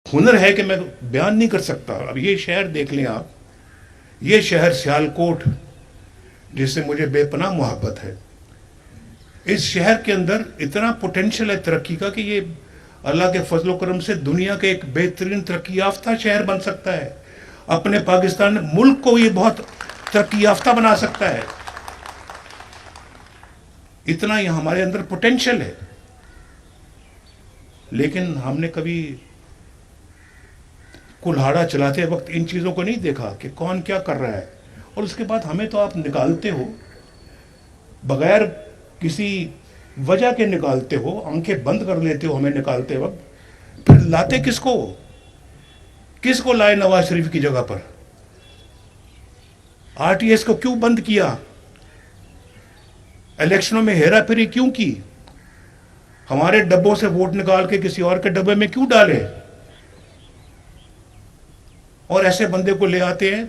ہنر ہے کہ میں بیان نہیں کر سکتا. اب یہ شہر دیکھ لیں آپ, یہ شہر سیالکوٹ جس سے مجھے بے پناہ محبت ہے, اس شہر کے اندر اتنا پوٹینشل ہے ترقی کا کہ یہ اللہ کے فضل و کرم سے دنیا کے ایک بہترین ترقی یافتہ شہر بن سکتا ہے. اپنے پاکستان ملک کو یہ بہت ترقی یافتہ بنا سکتا ہے. اتنا یہ ہمارے اندر پوٹینشل ہے, لیکن ہم نے کبھی کلہاڑا چلاتے وقت ان چیزوں کو نہیں دیکھا کہ کون کیا کر رہا ہے. اور اس کے بعد ہمیں تو آپ نکالتے ہو بغیر کسی وجہ کے, نکالتے ہو, آنکھیں بند کر لیتے ہو ہمیں نکالتے وقت, پھر لاتے کس کو لائے نواز شریف کی جگہ پر؟ آر ٹی ایس کو کیوں بند کیا؟ الیکشنوں میں ہیرا پھیری کیوں کی؟ ہمارے ڈبوں سے ووٹ نکال کے کسی اور کے ڈبے میں کیوں ڈالے؟ اور ایسے بندے کو لے آتے ہیں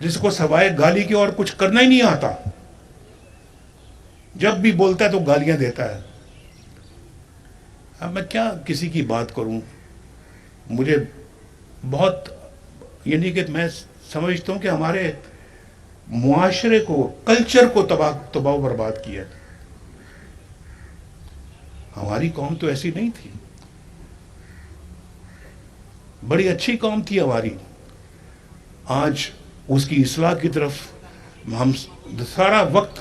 جس کو سوائے گالی کے اور کچھ کرنا ہی نہیں آتا. جب بھی بولتا ہے تو گالیاں دیتا ہے. اب میں کیا کسی کی بات کروں؟ مجھے بہت یعنی کہ میں سمجھتا ہوں کہ ہمارے معاشرے کو, کلچر کو تباہ و برباد کیا. ہماری قوم تو ایسی نہیں تھی, بڑی اچھی قوم تھی ہماری. آج اس کی اصلاح کی طرف ہم سارا وقت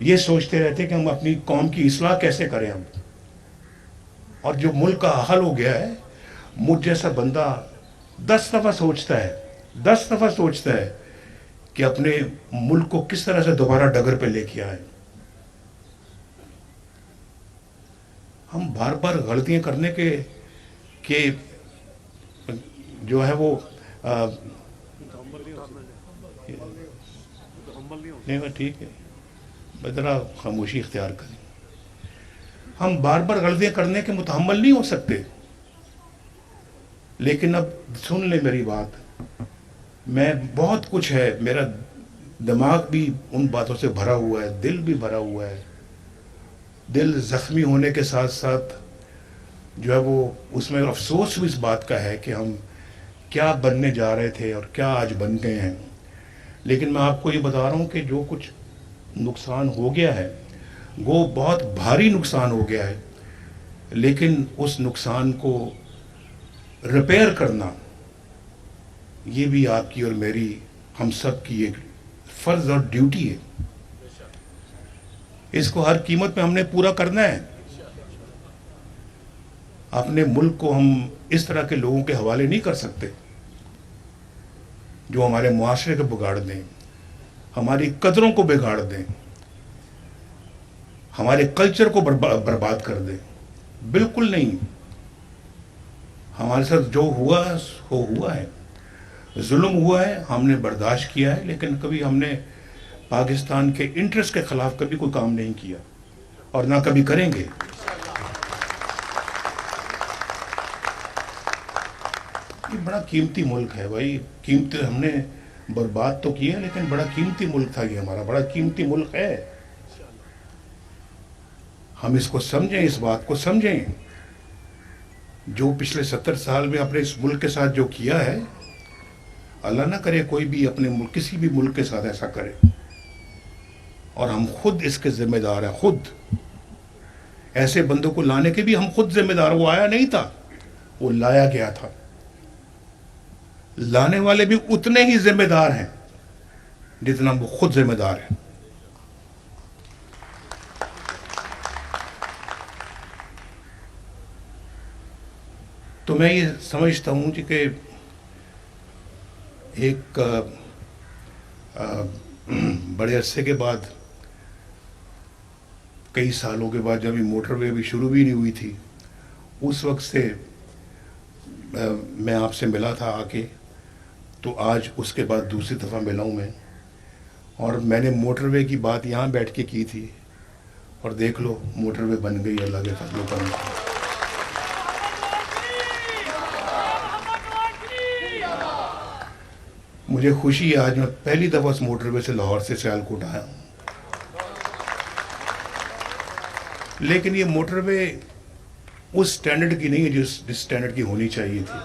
یہ سوچتے رہتے کہ ہم اپنی قوم کی اصلاح کیسے کریں ہم. اور جو ملک کا حل ہو گیا ہے, مجھ جیسا بندہ 10 دفعہ سوچتا ہے کہ اپنے ملک کو کس طرح سے دوبارہ ڈگر پہ لے کے آئے. ہم بار بار غلطیاں کرنے کے جو ہے وہ نہیں, ٹھیک ہے, ذرا خاموشی اختیار کریں. ہم بار بار غلطیاں کرنے کے متحمل نہیں ہو سکتے. لیکن اب سن لیں میری بات, میں بہت کچھ ہے, میرا دماغ بھی ان باتوں سے بھرا ہوا ہے, دل بھی بھرا ہوا ہے. دل زخمی ہونے کے ساتھ ساتھ جو ہے وہ اس میں افسوس بھی اس بات کا ہے کہ ہم کیا بننے جا رہے تھے اور کیا آج بن گئے ہیں. لیکن میں آپ کو یہ بتا رہا ہوں کہ جو کچھ نقصان ہو گیا ہے وہ بہت بھاری نقصان ہو گیا ہے, لیکن اس نقصان کو ریپیئر کرنا یہ بھی آپ کی اور میری, ہم سب کی ایک فرض اور ڈیوٹی ہے. اس کو ہر قیمت پہ ہم نے پورا کرنا ہے. اپنے ملک کو ہم اس طرح کے لوگوں کے حوالے نہیں کر سکتے جو ہمارے معاشرے کو بگاڑ دیں, ہماری قدروں کو بگاڑ دیں, ہمارے کلچر کو برباد کر دیں. بالکل نہیں. ہمارے ساتھ جو ہوا وہ ہوا ہے, ظلم ہوا ہے, ہم نے برداشت کیا ہے, لیکن کبھی ہم نے پاکستان کے انٹرسٹ کے خلاف کبھی کوئی کام نہیں کیا اور نہ کبھی کریں گے. یہ بڑا قیمتی ملک ہے بھائی, قیمتی, ہم نے برباد تو کیا لیکن بڑا قیمتی ملک تھا. یہ ہمارا بڑا قیمتی ملک ہے. ہم اس کو سمجھیں, اس بات کو سمجھیں. جو پچھلے 70 سال میں اپنے اس ملک کے ساتھ جو کیا ہے, اللہ نہ کرے کوئی بھی اپنے ملک, کسی بھی ملک کے ساتھ ایسا کرے. اور ہم خود اس کے ذمہ دار ہیں. خود ایسے بندوں کو لانے کے بھی ہم خود ذمہ دار. وہ آیا نہیں تھا, وہ لایا گیا تھا. لانے والے بھی اتنے ہی ذمہ دار ہیں جتنا وہ خود ذمہ دار ہیں. تو میں یہ سمجھتا ہوں کہ ایک بڑے عرصے کے بعد, کئی سالوں کے بعد, جب یہ موٹر وے بھی شروع بھی نہیں ہوئی تھی, اس وقت سے میں آپ سے ملا تھا آ کے, تو آج اس کے بعد دوسری دفعہ ملا ہوں میں. اور میں نے موٹر وے کی بات یہاں بیٹھ کے کی تھی, اور دیکھ لو موٹر وے بن گئی اللہ کے فضل و کرم سے. مجھے خوشی ہے آج میں پہلی دفعہ اس موٹر وے سے لاہور سے سیالکوٹ آیا ہوں. لیکن یہ موٹر وے اس سٹینڈرڈ کی نہیں ہے جس سٹینڈرڈ کی ہونی چاہیے تھی.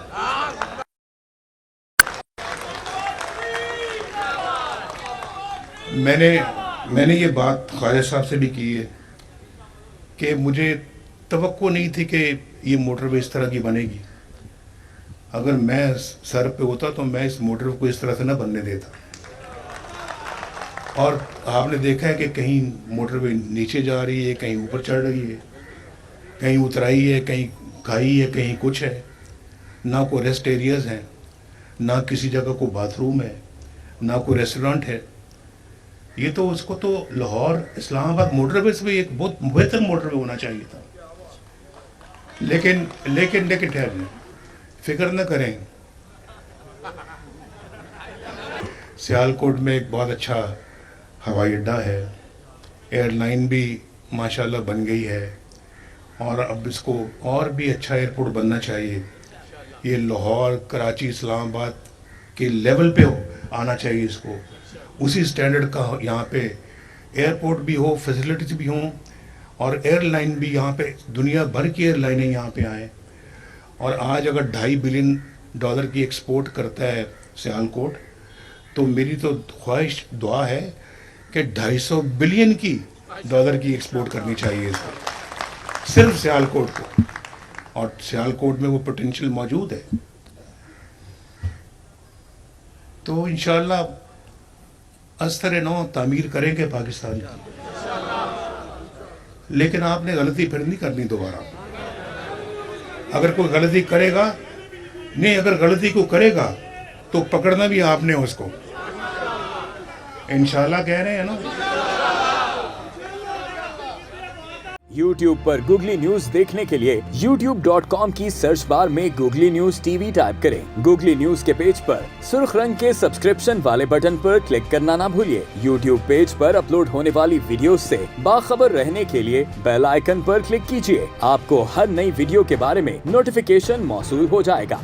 میں نے یہ بات خواجہ صاحب سے بھی کی ہے کہ مجھے توقع نہیں تھی کہ یہ موٹر وے اس طرح کی بنے گی. اگر میں سر پہ ہوتا تو میں اس موٹر کو اس طرح سے نہ بننے دیتا. اور آپ نے دیکھا ہے کہ کہیں موٹر وے نیچے جا رہی ہے, کہیں اوپر چڑھ رہی ہے, کہیں اترائی ہے, کہیں کھائی ہے, کہیں کچھ ہے. نہ کوئی ریسٹ ایریاز ہیں, نہ کسی جگہ کو باتھ روم ہے, نہ کوئی ریسٹورانٹ ہے. یہ تو اس کو تو لاہور اسلام آباد موٹر ویز بھی ایک بہت بہتر موٹر وے ہونا چاہیے تھا. لیکن ٹھہر لیں, فکر نہ کریں. سیالکوٹ میں ایک بہت اچھا ہوائی اڈہ ہے, ایئر لائن بھی ماشاءاللہ بن گئی ہے, اور اب اس کو اور بھی اچھا ایئرپورٹ بننا چاہیے. یہ لاہور, کراچی, اسلام آباد کے لیول پہ آنا چاہیے. اس کو اسی سٹینڈرڈ کا یہاں پہ ایئرپورٹ بھی ہو, فیسلٹیز بھی ہوں, اور ایئر لائن بھی یہاں پہ دنیا بھر کی ایئر لائنیں یہاں پہ آئیں. اور آج اگر $2.5 بلین کی ایکسپورٹ کرتا ہے سیالکوٹ, تو میری تو خواہش دعا ہے کہ $250 بلین کی ایکسپورٹ کرنی چاہیے اس کو, صرف سیالکوٹ کو. اور سیالکوٹ میں وہ پوٹینشیل موجود ہے. تو انشاءاللہ ازسر نو تعمیر کریں گے پاکستان کی. لیکن آپ نے غلطی پھر نہیں کرنی دوبارہ. اگر کوئی غلطی کرے گا, نہیں, اگر غلطی کو کرے گا تو پکڑنا بھی آپ نے اس کو. انشاءاللہ کہہ رہے ہیں نا. YouTube پر گوگلی نیوز دیکھنے کے لیے youtube.com کی سرچ بار میں googly news T V type کریں. گوگلی نیوز کے پیج پر سرخ رنگ کے سبسکرپشن والے بٹن پر کلک کرنا نہ بھولیے. YouTube پیج پر اپلوڈ ہونے والی ویڈیوز سے باخبر رہنے کے لیے بیل آئیکن پر کلک کیجیے. آپ کو ہر نئی ویڈیو کے بارے میں نوٹیفیکیشن موصول ہو جائے گا.